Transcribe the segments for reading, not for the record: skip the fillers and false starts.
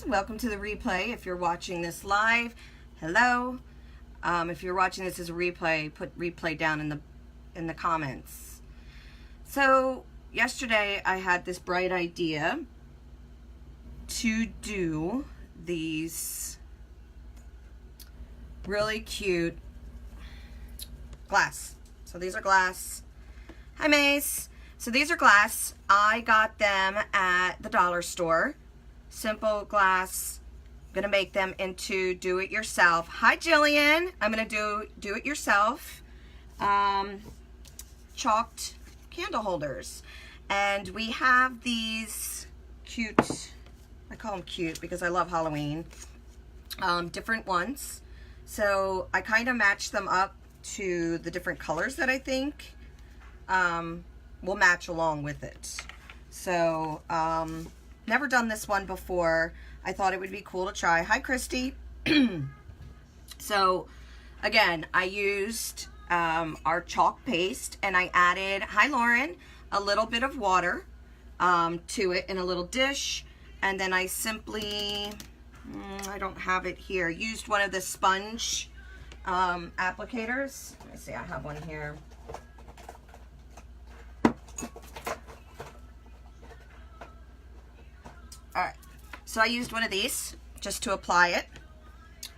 Welcome to the replay. If you're watching this live, hello. If you're watching this as a replay, put replay down in the comments. So yesterday I had this bright idea to do these really cute glass. So these are glass. Hi Mace. So these are glass. I got them at the dollar store. Simple glass. I'm gonna make them into do-it-yourself. Hi Jillian. I'm gonna do it yourself. Chalked candle holders. And we have these cute, I call them cute because I love Halloween, different ones. So I kind of matched them up to the different colors that I think will match along with it. So never done this one before. I thought it would be cool to try. Hi Christy. So again, I used our chalk paste and I added, hi Lauren, a little bit of water to it in a little dish, and then I simply, I don't have it here, used one of the sponge applicators. Let me see, I have one here. Alright, so I used one of these just to apply it.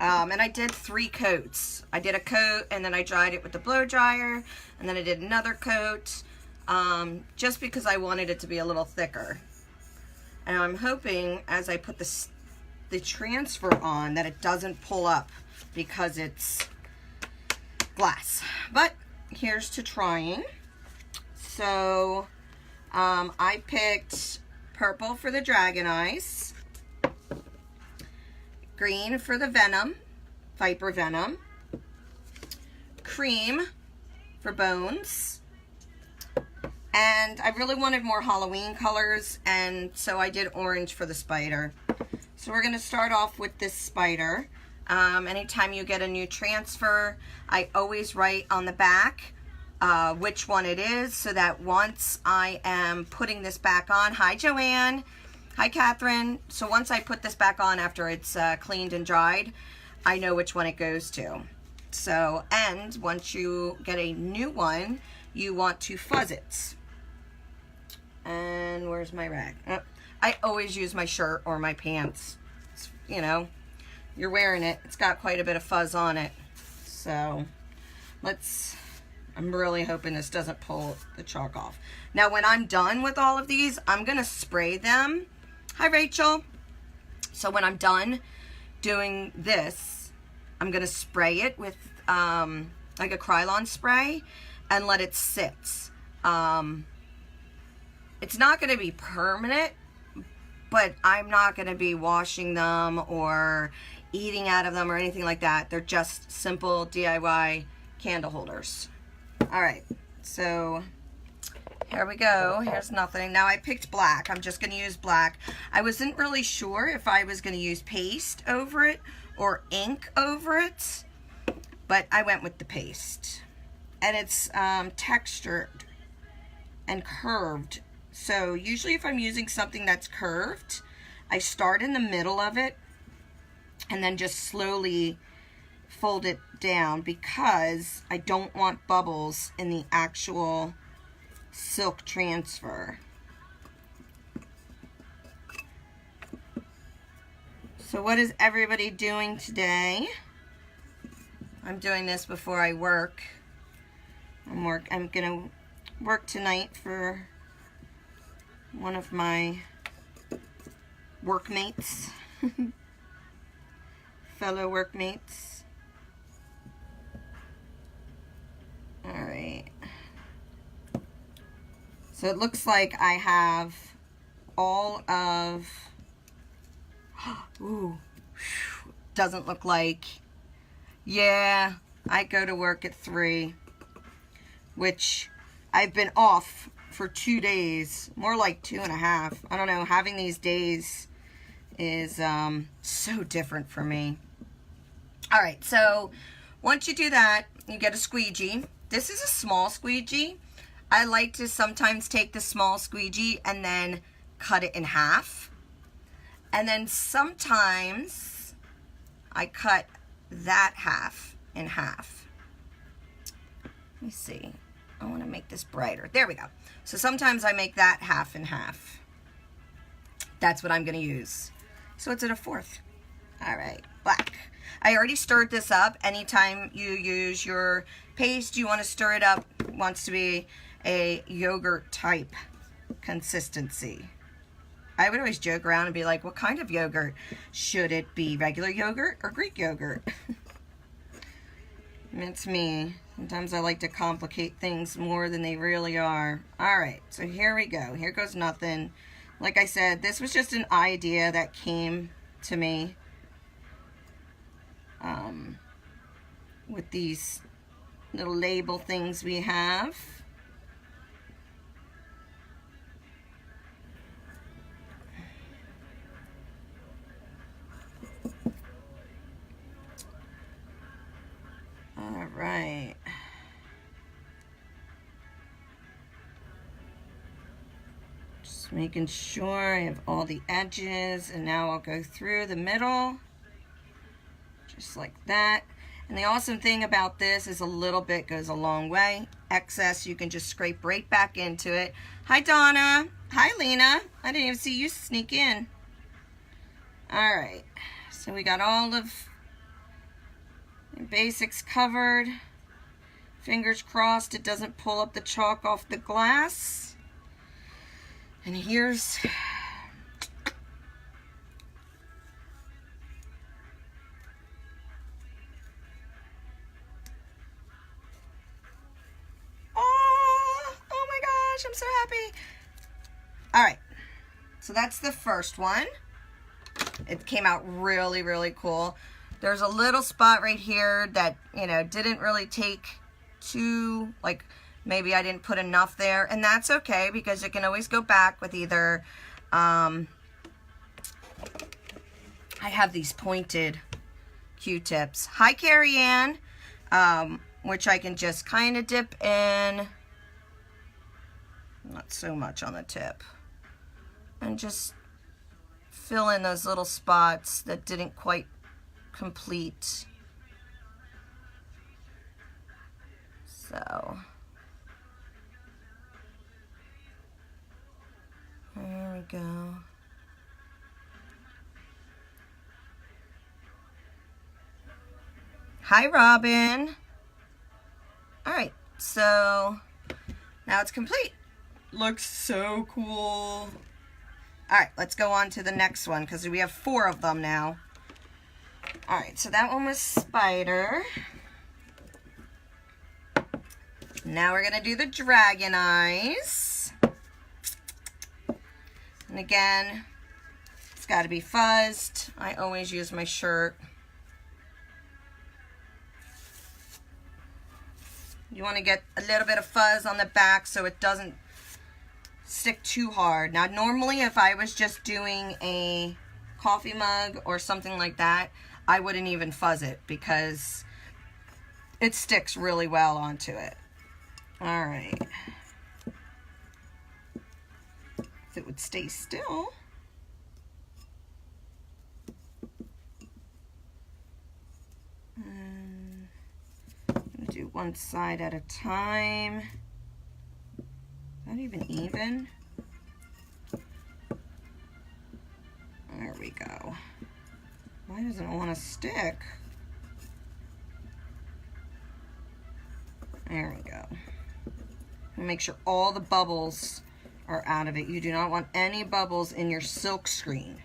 And I did 3 coats. I did a coat and then I dried it with the blow dryer, and then I did another coat just because I wanted it to be a little thicker. And I'm hoping as I put the transfer on that it doesn't pull up because it's glass. But here's to trying. So I picked purple for the dragon eyes, green for the venom, viper venom, cream for bones, and I really wanted more Halloween colors, and so I did orange for the spider. So we're going to start off with this spider. Anytime you get a new transfer, I always write on the back which one it is, so that once I am putting this back on, hi Joanne, hi Catherine, so once I put this back on after it's cleaned and dried, I know which one it goes to. So, and once you get a new one, you want to fuzz it. And where's my rag? Oh, I always use my shirt or my pants. It's, you know, you're wearing it, it's got quite a bit of fuzz on it. So I'm really hoping this doesn't pull the chalk off. Now when I'm done with all of these, I'm gonna spray them. Hi Rachel. So when I'm done doing this, I'm gonna spray it with like a Krylon spray and let it sit. It's not gonna be permanent, but I'm not gonna be washing them or eating out of them or anything like that. They're just simple DIY candle holders. All right, so here we go. Here's nothing. Now I picked black. I'm just going to use black. I wasn't really sure if I was going to use paste over it or ink over it, but I went with the paste. And it's textured and curved. So usually if I'm using something that's curved, I start in the middle of it and then just slowly fold it down because I don't want bubbles in the actual silk transfer. So what is everybody doing today? I'm doing this before I work. I'm gonna work tonight for one of my workmates, fellow workmates. Alright, so it looks like I have all of, ooh, doesn't look like, yeah, I go to work at 3, which I've been off for 2 days, more like 2.5. I don't know, having these days is so different for me. Alright, so once you do that, you get a squeegee. This is a small squeegee. I like to sometimes take the small squeegee and then cut it in half. And then sometimes I cut that half in half. Let me see. I want to make this brighter. There we go. So sometimes I make that half in half. That's what I'm going to use. So it's at a fourth. All right, black. I already stirred this up. Anytime you use your paste, you want to stir it up. It wants to be a yogurt type consistency. I would always joke around and be like, what kind of yogurt? Should it be regular yogurt or Greek yogurt? It's me. Sometimes I like to complicate things more than they really are. All right, so here we go. Here goes nothing. Like I said, this was just an idea that came to me with these little label things we have. All right. Just making sure I have all the edges, and now I'll go through the middle, just like that. And the awesome thing about this is a little bit goes a long way. Excess, you can just scrape right back into it. Hi, Donna. Hi, Lena. I didn't even see you sneak in. All right, so we got all of the basics covered. Fingers crossed it doesn't pull up the chalk off the glass. And here's oh my gosh, I'm so happy. All right, so that's the first one. It came out really, really cool. There's a little spot right here that, you know, didn't really take too, like, maybe I didn't put enough there, and that's okay because it can always go back with either, I have these pointed Q-tips. Hi, Carrie Ann, which I can just kind of dip in, not so much on the tip, and just fill in those little spots that didn't quite complete. So there we go. Hi, Robin. All right, so now it's complete. Looks so cool. All right, let's go on to the next one because we have 4 of them now. All right, so that one was spider. Now we're gonna do the dragon eyes. And again, it's gotta be fuzzed. I always use my shirt. You wanna get a little bit of fuzz on the back so it doesn't stick too hard. Now, normally if I was just doing a coffee mug or something like that, I wouldn't even fuzz it because it sticks really well onto it. All right. If it would stay still. I'm gonna do one side at a time. Not even. There we go. Why doesn't it want to stick? There we go. And make sure all the bubbles are out of it. You do not want any bubbles in your silk screen.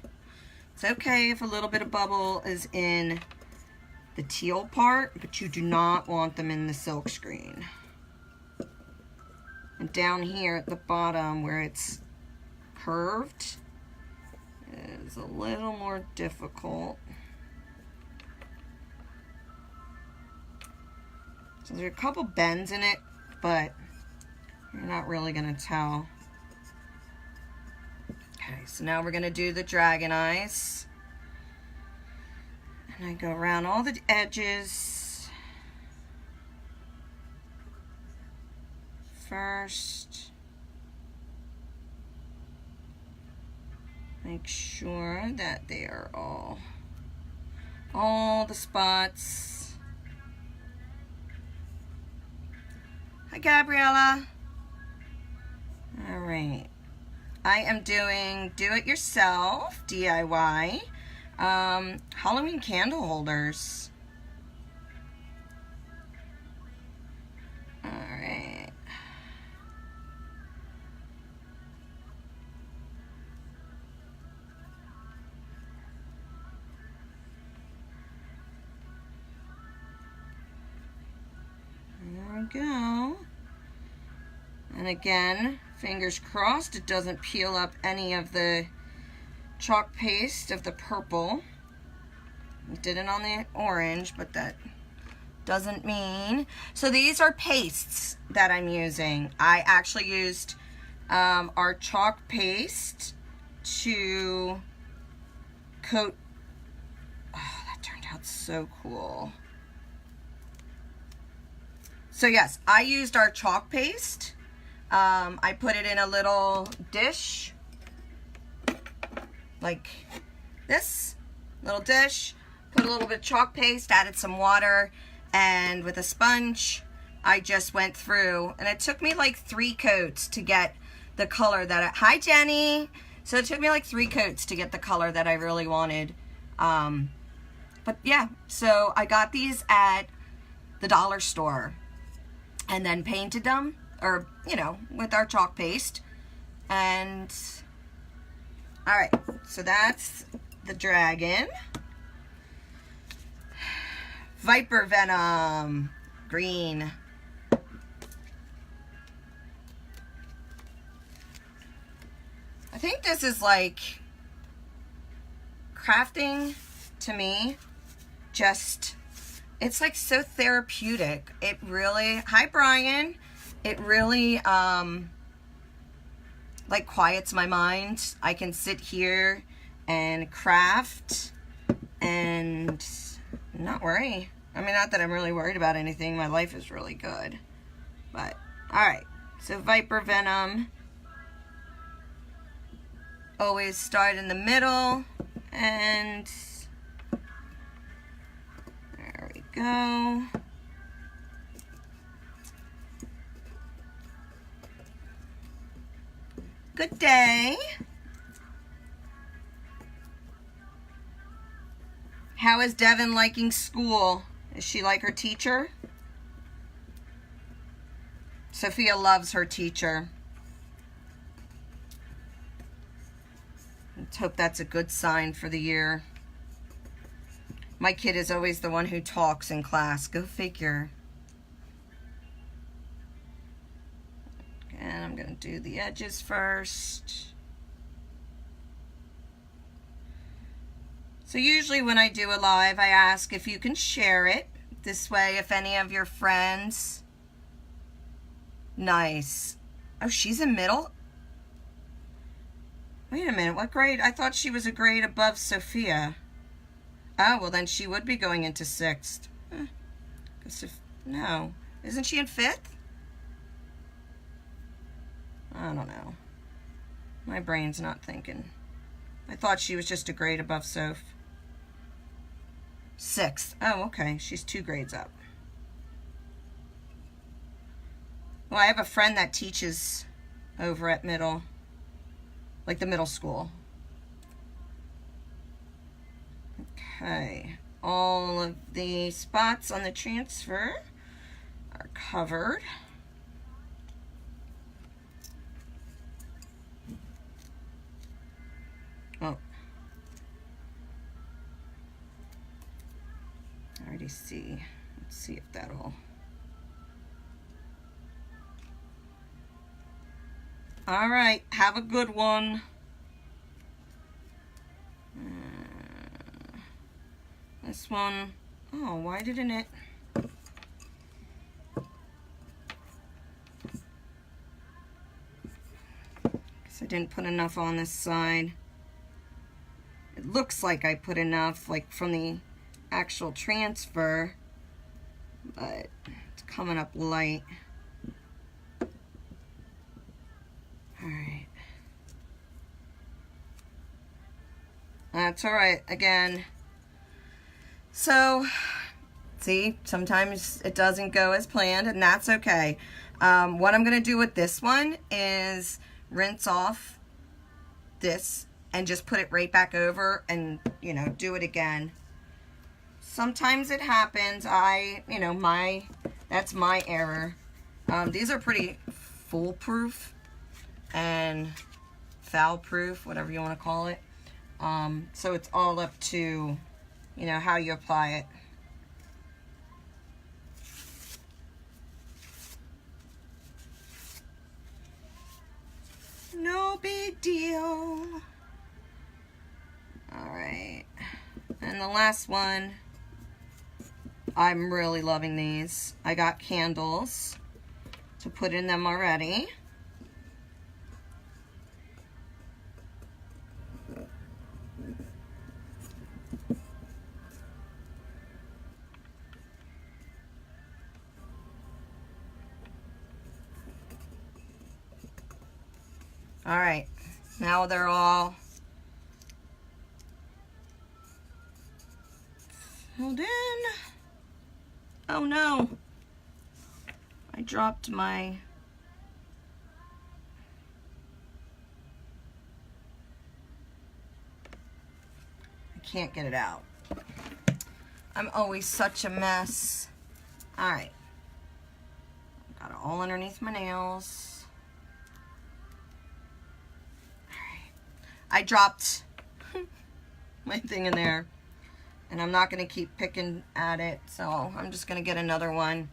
It's okay if a little bit of bubble is in the teal part, but you do not want them in the silk screen. And down here at the bottom where it's curved is a little more difficult. So there's a couple bends in it, but you're not really gonna tell. Okay, so now we're gonna do the dragon eyes. And I go around all the edges first. I Make sure that they are all the spots. Hi, Gabriella. All right. I am doing do-it-yourself, DIY, Halloween candle holders. All right. There we go. And again, fingers crossed it doesn't peel up any of the chalk paste of the purple. It didn't on the orange, but that doesn't mean. So these are pastes that I'm using. I actually used our chalk paste to coat. Oh, that turned out so cool. So yes, I used our chalk paste. I put it in a little dish, like this, little dish, put a little bit of chalk paste, added some water, and with a sponge, I just went through, and it took me like 3 coats to get the color that hi Jenny! So it took me like 3 coats to get the color that I really wanted. But yeah, so I got these at the dollar store and then painted them, or, you know, with our chalk paste. And, all right, so that's the dragon. Viper Venom, green. I think this is like crafting to me, just, it's like so therapeutic. It really, hi Brian. It really, like quiets my mind. I can sit here and craft and not worry. I mean, not that I'm really worried about anything. My life is really good. But, alright. So, Viper Venom. Always start in the middle. And there we go. Good day. How is Devin liking school? Is she like her teacher? Sophia loves her teacher. Let's hope that's a good sign for the year. My kid is always the one who talks in class. Go figure. And I'm going to do the edges first. So usually when I do a live, I ask if you can share it. This way, if any of your friends... Nice. Oh, she's in middle? Wait a minute, what grade? I thought she was a grade above Sophia. Oh, well then she would be going into 6th. No. Isn't she in 5th? I don't know. My brain's not thinking. I thought she was just a grade above Soph. 6th. Oh, okay. She's 2 grades up. Well, I have a friend that teaches over at middle, like the middle school. Okay. All of the spots on the transfer are covered. Oh. I already see. Let's see if that'll... All right, have a good one. This one, oh, why didn't it? Guess I didn't put enough on this side. It looks like I put enough, like from the actual transfer, but it's coming up light. All right. That's all right. Again, so see, sometimes it doesn't go as planned, and that's okay. What I'm going to do with this one is rinse off this and just put it right back over and, you know, do it again. Sometimes it happens. That's my error. These are pretty foolproof and foul-proof, whatever you want to call it. So it's all up to, you know, how you apply it. No big deal. Alright. And the last one, I'm really loving these. I got candles to put in them already. All right, now they're all filled in. Oh no, I dropped my, I can't get it out. I'm always such a mess. All right, got it all underneath my nails. I dropped my thing in there, and I'm not going to keep picking at it, so I'm just going to get another one.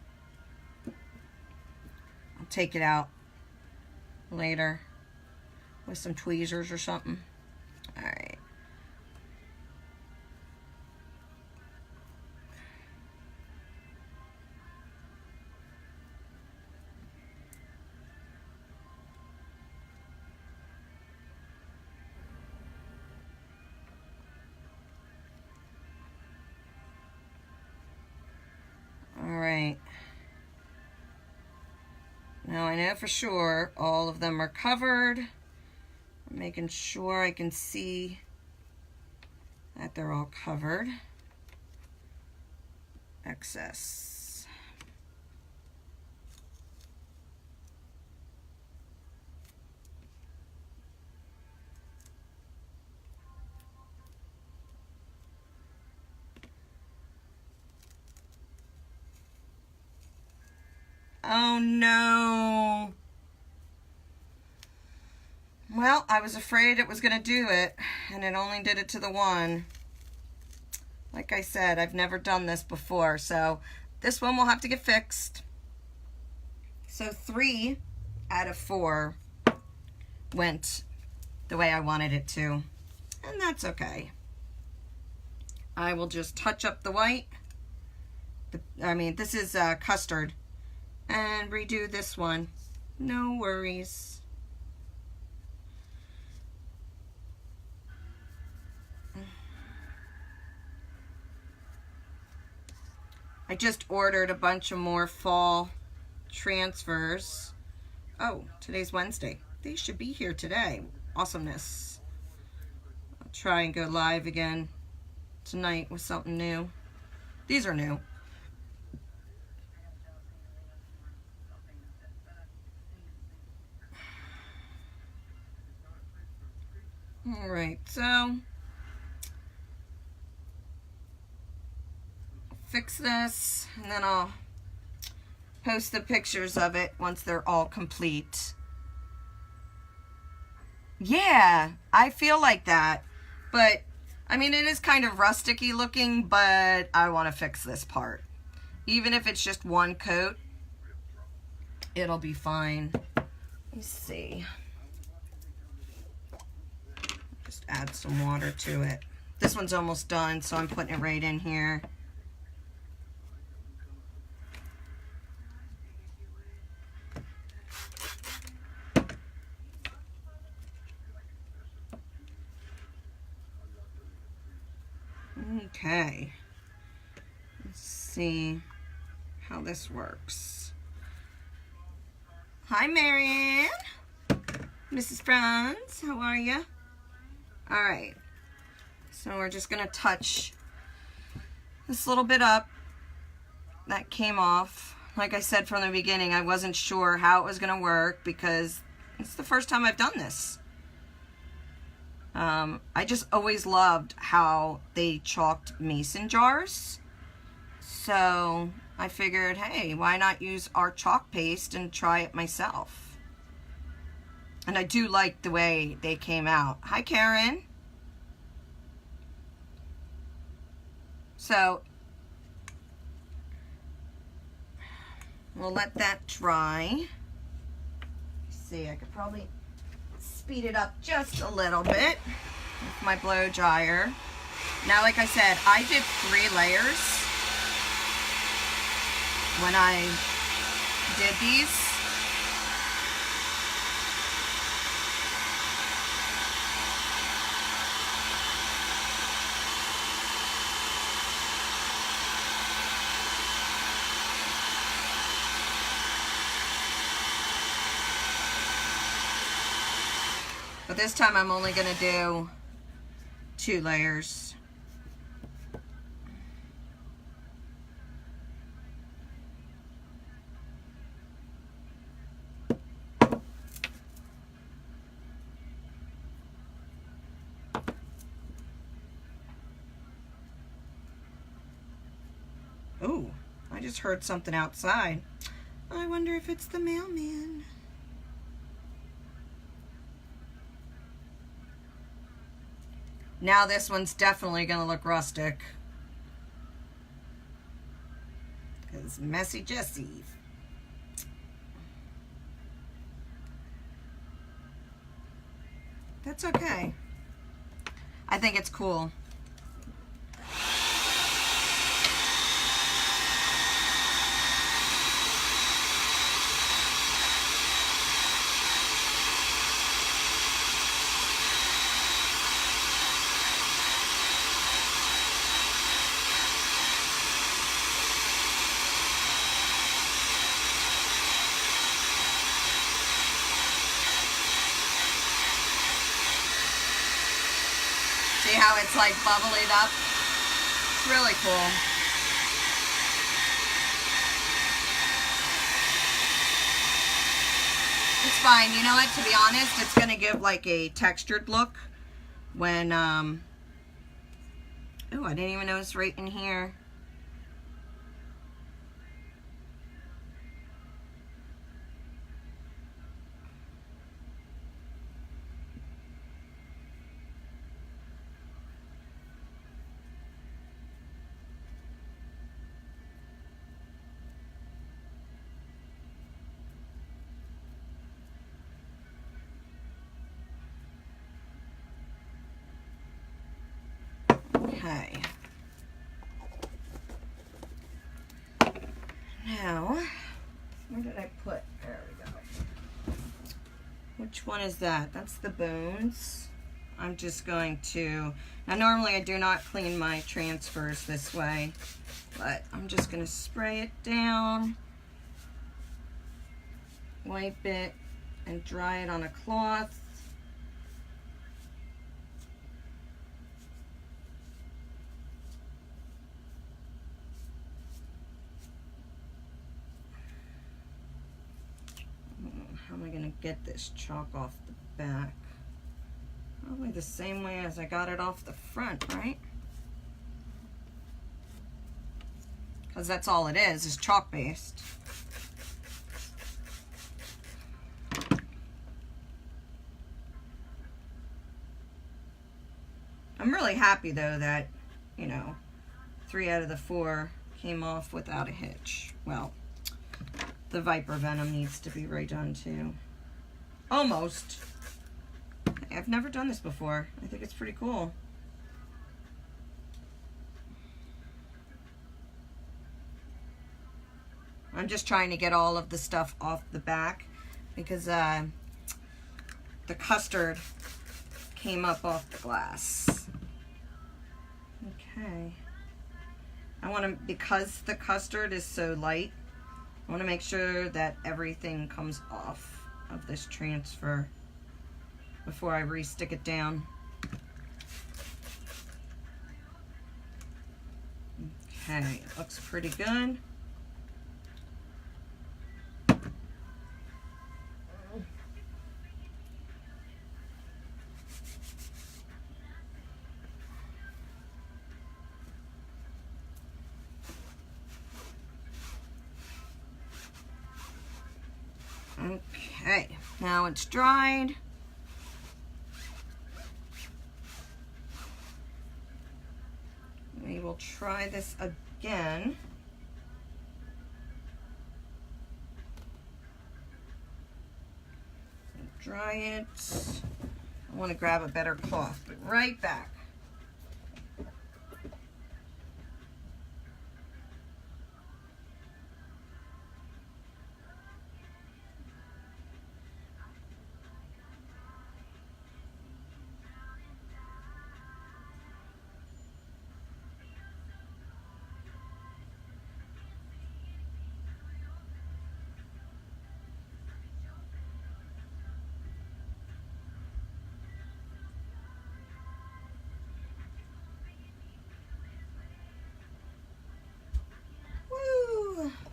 I'll take it out later with some tweezers or something. All right. Alright, now I know for sure all of them are covered. I'm making sure I can see that they're all covered. Excess. Oh no. Well, I was afraid it was going to do it, and it only did it to the one. Like I said, I've never done this before, so this one will have to get fixed. So 3 out of 4 went the way I wanted it to, and that's okay. I will just touch up the white. This is custard. And redo this one. No worries. I just ordered a bunch of more fall transfers. Oh, today's Wednesday. They should be here today. Awesomeness. I'll try and go live again tonight with something new. These are new. All right, so fix this, and then I'll post the pictures of it once they're all complete. Yeah, I feel like that, but I mean, it is kind of rusticy looking, but I want to fix this part. Even if it's just one coat, it'll be fine. Let me see. Just add some water to it. This one's almost done, so I'm putting it right in here. Okay. Let's see how this works. Hi, Marianne. Mrs. Franz, how are you? All right. So we're just going to touch this little bit up that came off. Like I said from the beginning, I wasn't sure how it was going to work because it's the first time I've done this. I just always loved how they chalked mason jars. So I figured, hey, why not use our chalk paste and try it myself? And I do like the way they came out. Hi, Karen. So we'll let that dry. Let's see, I could probably speed it up just a little bit with my blow dryer. Now, like I said, I did 3 layers when I did these. But this time I'm only going to do 2 layers. Ooh, I just heard something outside. I wonder if it's the mailman. Now this one's definitely going to look rustic. Because Messy Jessie. That's okay. I think it's cool. See how it's like bubbling up? It's really cool. It's fine. You know what? To be honest, it's going to give like a textured look when, oh, I didn't even notice right in here. Okay. Now, where did I put? There we go. Which one is that? That's the bones. I'm just going to, now normally I do not clean my transfers this way, but I'm just going to spray it down, wipe it, and dry it on a cloth. How am I going to get this chalk off the back? Probably the same way as I got it off the front, right? Because that's all it is chalk paste. I'm really happy though that, you know, 3 out of the 4 came off without a hitch. Well, the viper venom needs to be redone too. Almost. I've never done this before. I think it's pretty cool. I'm just trying to get all of the stuff off the back because the custard came up off the glass. Okay. I want to, because the custard is so light, I want to make sure that everything comes off of this transfer before I re-stick it down. Okay, it looks pretty good. Okay, now it's dried. We will try this again. Dry it. I want to grab a better cloth, but right back.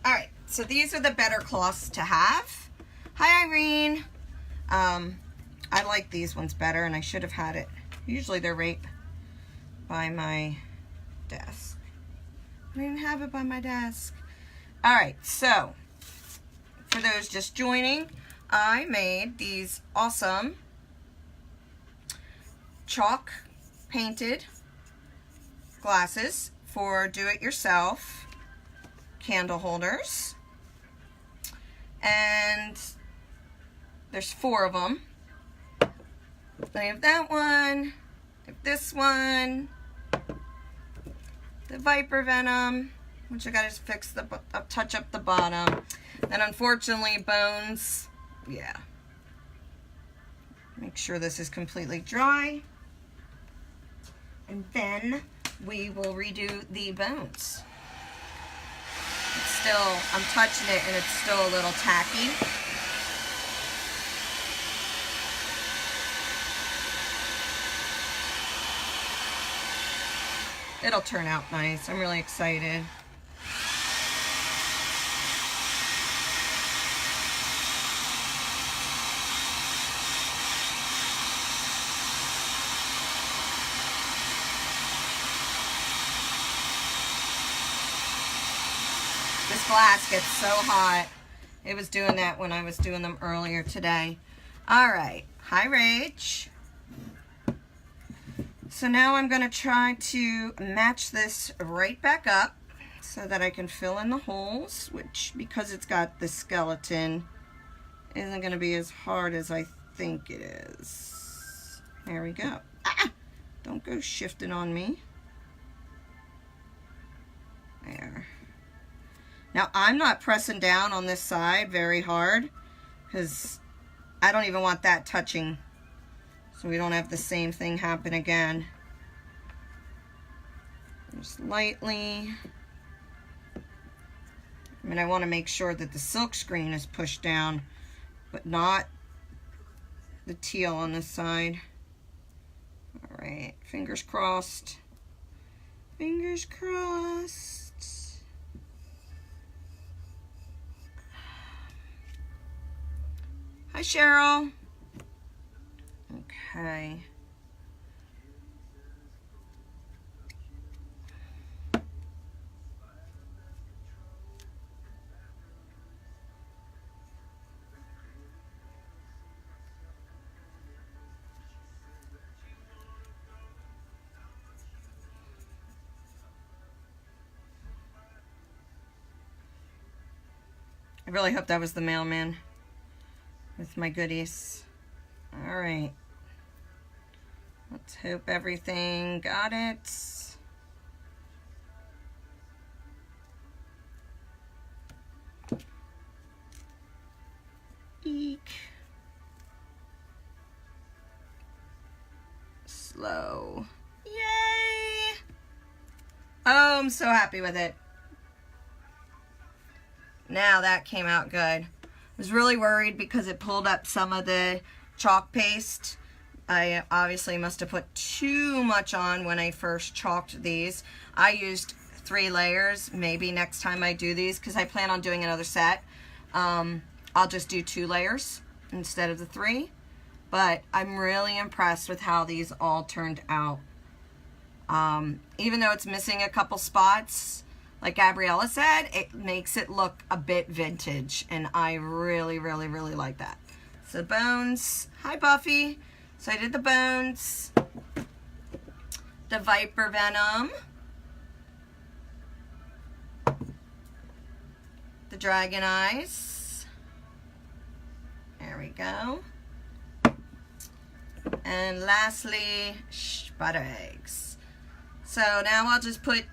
All right, so these are the better cloths to have. Hi, Irene. I like these ones better, and I should have had it. Usually they're right by my desk. I didn't have it by my desk. All right, so for those just joining, I made these awesome chalk painted glasses for do-it-yourself candle holders, and there's 4 of them. I have that one, I have this one, the Viper Venom, which I gotta fix the touch up the bottom, and unfortunately bones. Yeah, make sure this is completely dry, and then we will redo the bones. It's still, I'm touching it and it's still a little tacky. It'll turn out nice. I'm really excited. This glass gets so hot. It was doing that when I was doing them earlier today. All right, hi Rach. So now I'm gonna try to match this right back up so that I can fill in the holes, which, because it's got the skeleton, isn't gonna be as hard as I think it is. There we go. Ah! Don't go shifting on me. There. Now, I'm not pressing down on this side very hard because I don't even want that touching, so we don't have the same thing happen again. Just lightly. I mean, I want to make sure that the silk screen is pushed down, but not the teal on this side. All right, fingers crossed. Fingers crossed. Hi, Cheryl. Okay. I really hope that was the mailman with my goodies. All right. Let's hope everything got it. Eek. Slow. Yay! Oh, I'm so happy with it. Now that came out good. I was really worried because it pulled up some of the chalk paste. I obviously must have put too much on when I first chalked these. I used 3 layers. Maybe next time I do these, because I plan on doing another set, I'll just do 2 layers instead of the 3. But I'm really impressed with how these all turned out. Even though it's missing a couple spots, like Gabriella said, it makes it look a bit vintage, and I really, really, really like that. So bones, hi Buffy. So I did the bones, the viper venom, the dragon eyes, there we go, and lastly, butter eggs. So now I'll just put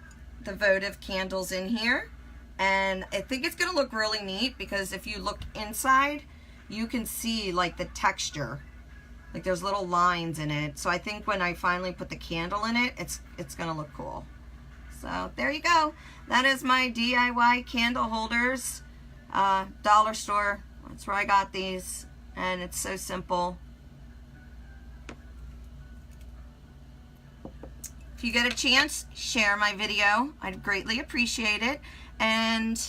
the votive candles in here, and I think it's gonna look really neat because if you look inside, you can see like the texture, like there's little lines in it. So I think when I finally put the candle in it, it's gonna look cool. So there you go. That is my DIY candle holders. Dollar store, that's where I got these, and it's so simple. If you get a chance, share my video. I'd greatly appreciate it, and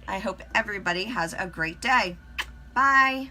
I hope everybody has a great day. Bye.